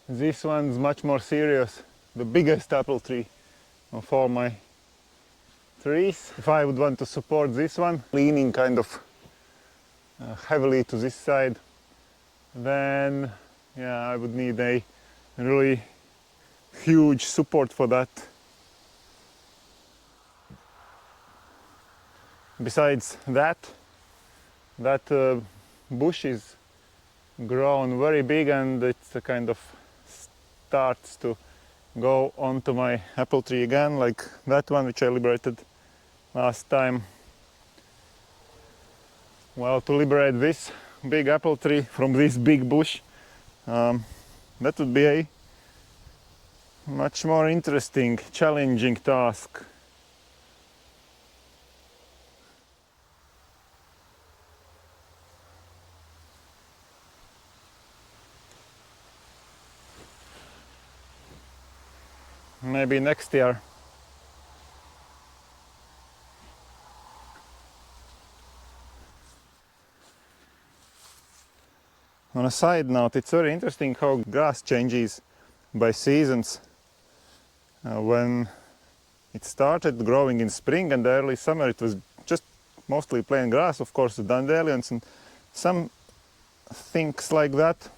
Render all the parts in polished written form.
This one's much more serious, the biggest apple tree of all my trees. If I would want to support this one, leaning kind of heavily to this side, then yeah, I would need a really huge support for that. Besides that, bush is grown very big, and it's a kind of starts to go onto my apple tree again, like that one which I liberated last time. Well, to liberate this big apple tree from this big bush, that would be a much more interesting, challenging task. Maybe next year. On a side note, it's very interesting how grass changes by seasons. When it started growing in spring and early summer, it was just mostly plain grass, of course, the dandelions and some things like that.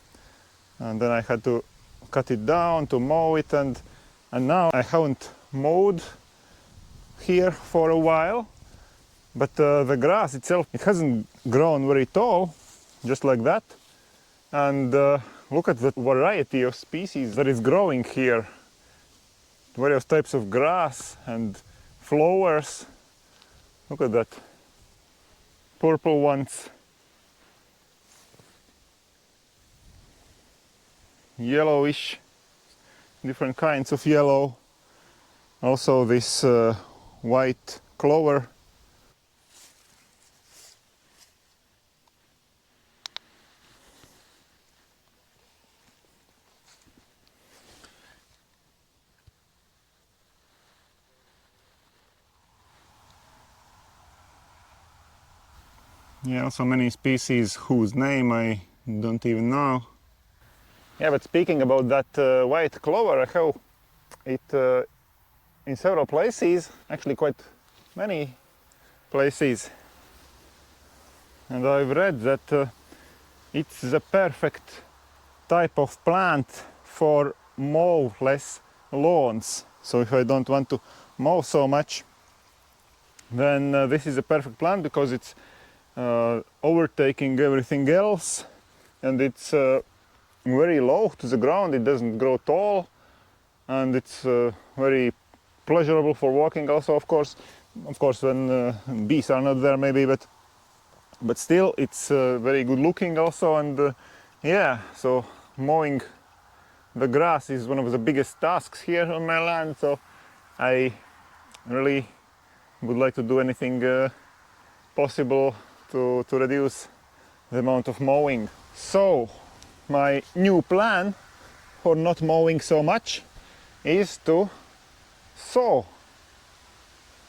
And then I had to cut it down to mow it, and now I haven't mowed here for a while, but the grass itself, it hasn't grown very tall, just like that. And look at the variety of species that is growing here. Various types of grass and flowers. Look at that. Purple ones. Yellowish. Different kinds of yellow. Also this white clover. Yeah, also many species whose name I don't even know. Yeah, but speaking about that white clover, I have it in several places, actually quite many places. And I've read that it's the perfect type of plant for mow-less lawns. So if I don't want to mow so much, then this is a perfect plant because it's overtaking everything else, and it's very low to the ground. It doesn't grow tall, and it's very pleasurable for walking also, of course when bees are not there maybe, but still it's very good looking also. And yeah, so mowing the grass is one of the biggest tasks here on my land, so I really would like to do anything possible to reduce the amount of mowing. So my new plan for not mowing so much is to sow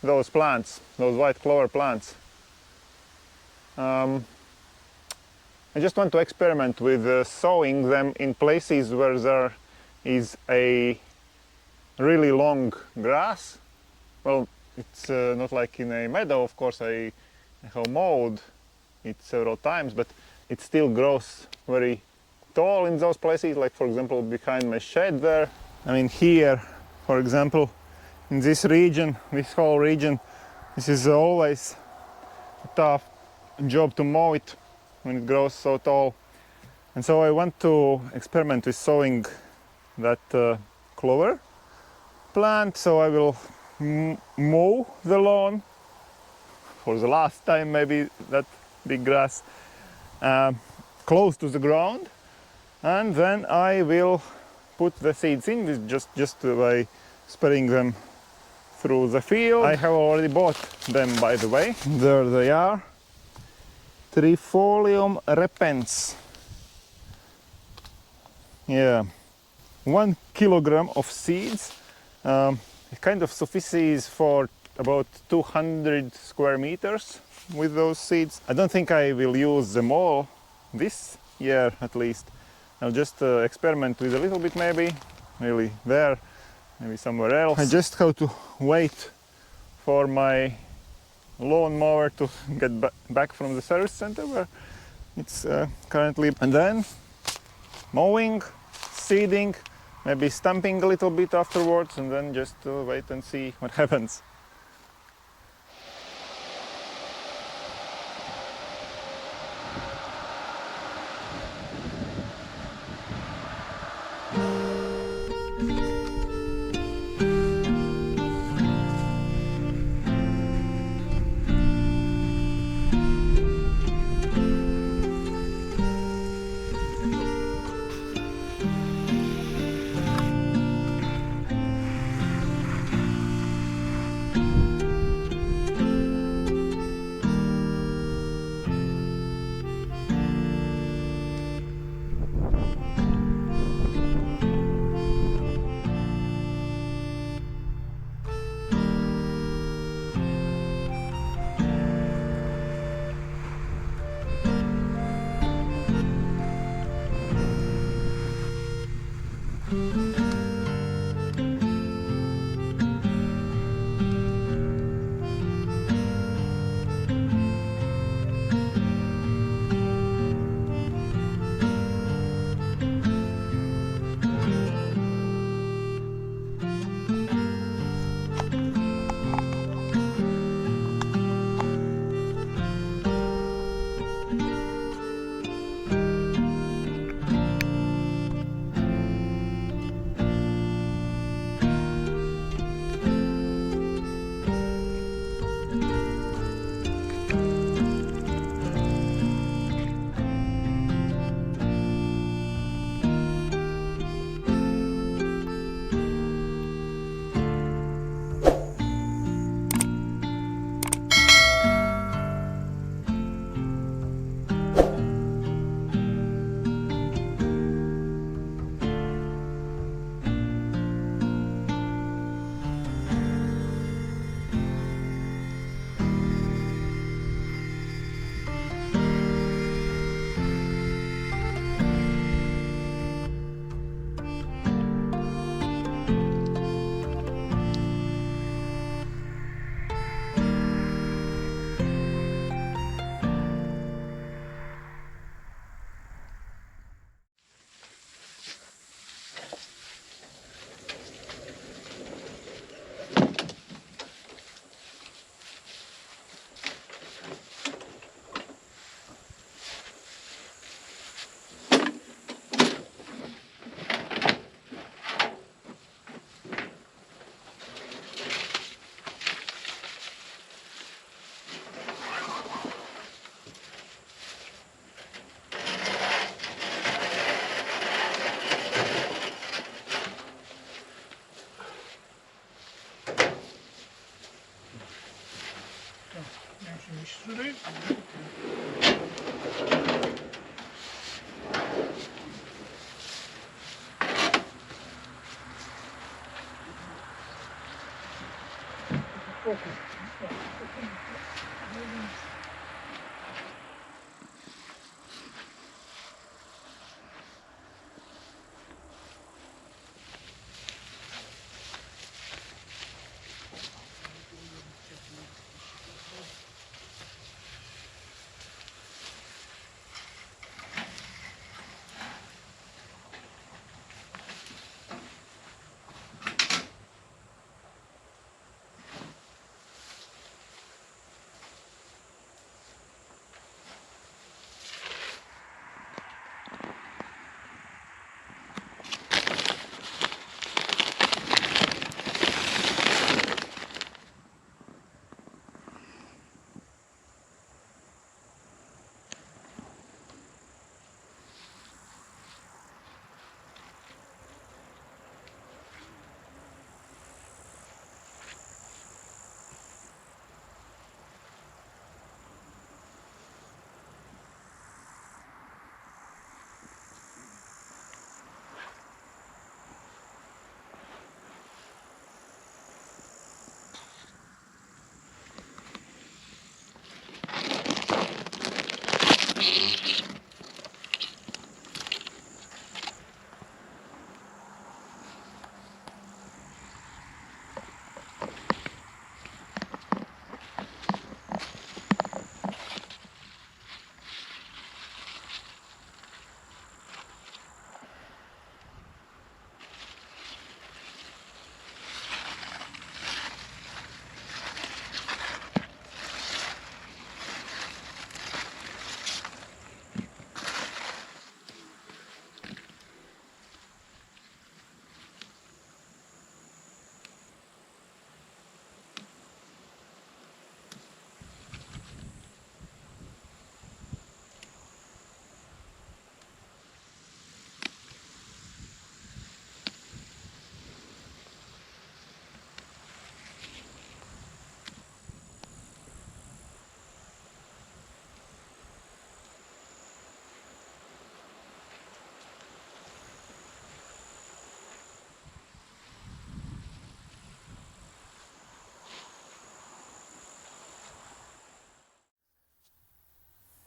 those plants, those white clover plants. I just want to experiment with sowing them in places where there is a really long grass. Well, it's not like in a meadow, of course. I have mowed it several times, but it still grows very tall in those places, like for example behind my shed there. I mean here, for example, in this region, this whole region, this is always a tough job to mow it when it grows so tall. And so I want to experiment with sowing that clover plant. So I will mow the lawn for the last time, maybe, that big grass close to the ground, and then I will put the seeds in just by spreading them through the field. I have already bought them, by the way. There they are. Trifolium repens. Yeah, 1 kilogram of seeds. It kind of suffices for about 200 square meters with those seeds. I don't think I will use them all this year, at least, I'll just experiment with a little bit, maybe there, maybe somewhere else. I just have to wait for my lawn mower to get back from the service center where it's currently, and then mowing, seeding, maybe stamping a little bit afterwards, and then just wait and see what happens.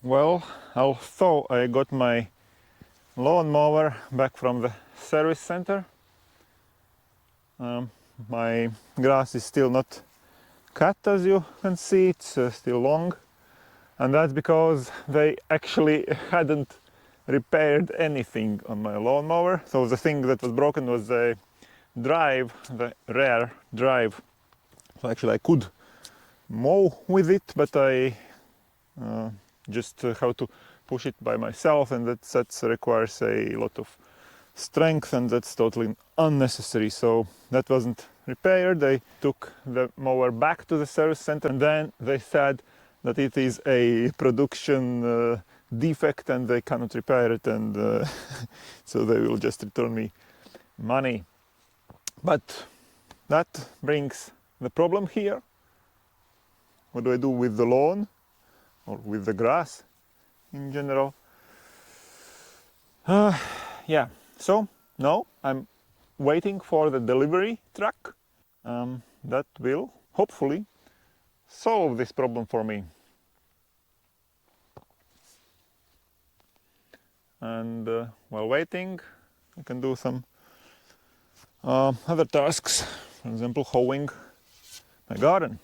Well, although I got my lawnmower back from the service center, my grass is still not cut, as you can see. It's still long, and that's because they actually hadn't repaired anything on my lawnmower. So the thing that was broken was the drive, the rear drive. So actually I could mow with it, but I just have to push it by myself, and that requires a lot of strength, and that's totally unnecessary. So that wasn't repaired. They took the mower back to the service center, and then they said that it is a production defect and they cannot repair it, and so they will just return me money. But that brings the problem here. What do I do with the lawn or with the grass in general? Yeah, so now I'm waiting for the delivery truck that will hopefully solve this problem for me. And while waiting, I can do some other tasks, for example, hoeing my garden.